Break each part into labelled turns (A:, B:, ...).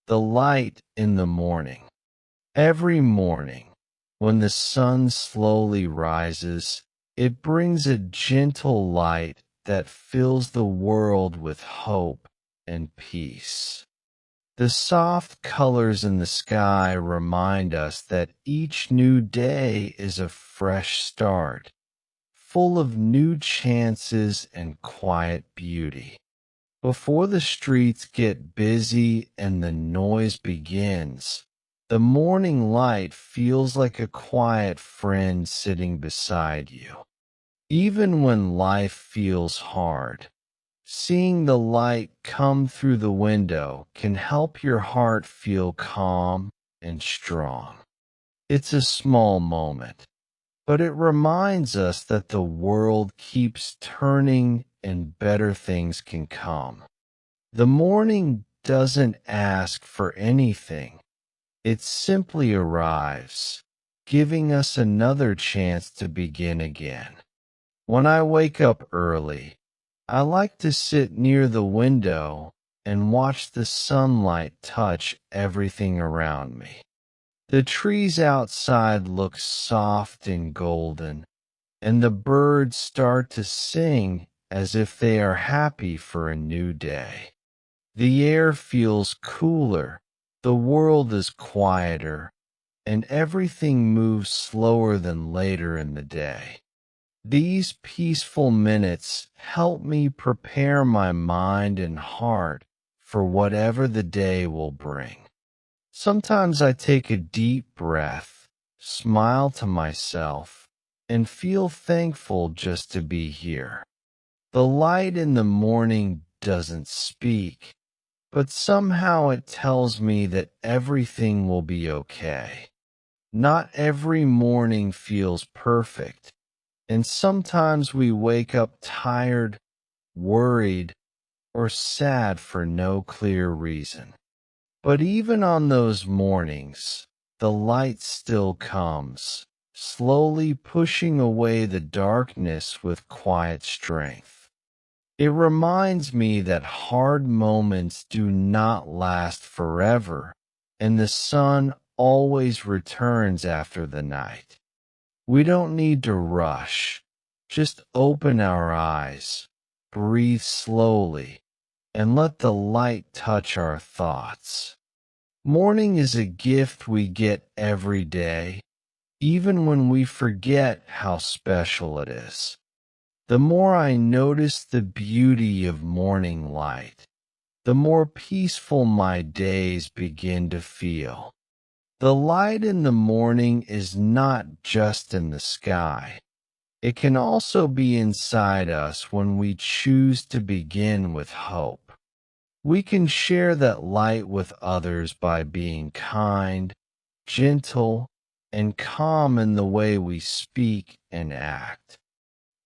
A: The light in the morning. Every morning, when the sun slowly rises, it brings a gentle light that fills the world with hope and peace. The soft colors in the sky remind us that each new day is a fresh start, full of new chances and quiet beauty. Before the streets get busy and the noise begins, the morning light feels like a quiet friend sitting beside you. Even when life feels hard, seeing the light come through the window can help your heart feel calm and strong. It's a small moment, but it reminds us that the world keeps turning and better things can come. The morning doesn't ask for anything. It simply arrives, giving us another chance to begin again. When I wake up early, I like to sit near the window and watch the sunlight touch everything around me. The trees outside look soft and golden, and the birds start to sing as if they are happy for a new day. The air feels cooler, the world is quieter, and everything moves slower than later in the day. These peaceful minutes help me prepare my mind and heart for whatever the day will bring. Sometimes I take a deep breath, smile to myself, and feel thankful just to be here. The light in the morning doesn't speak, but somehow it tells me that everything will be okay. Not every morning feels perfect, and sometimes we wake up tired, worried, or sad for no clear reason. But even on those mornings, the light still comes, slowly pushing away the darkness with quiet strength. It reminds me that hard moments do not last forever, and the sun always returns after the night. We don't need to rush. Just open our eyes, breathe slowly, and let the light touch our thoughts. Morning is a gift we get every day, even when we forget how special it is. The more I notice the beauty of morning light, the more peaceful my days begin to feel. The light in the morning is not just in the sky. It can also be inside us when we choose to begin with hope. We can share that light with others by being kind, gentle, and calm in the way we speak and act.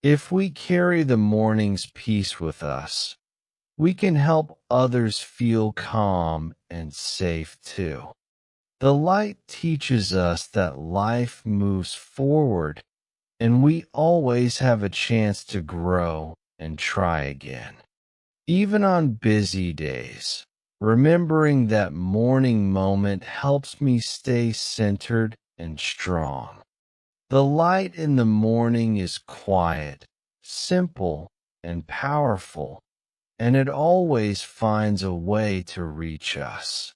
A: If we carry the morning's peace with us, we can help others feel calm and safe too. The light teaches us that life moves forward and we always have a chance to grow and try again. Even on busy days, remembering that morning moment helps me stay centered and strong. The light in the morning is quiet, simple, and powerful, and it always finds a way to reach us.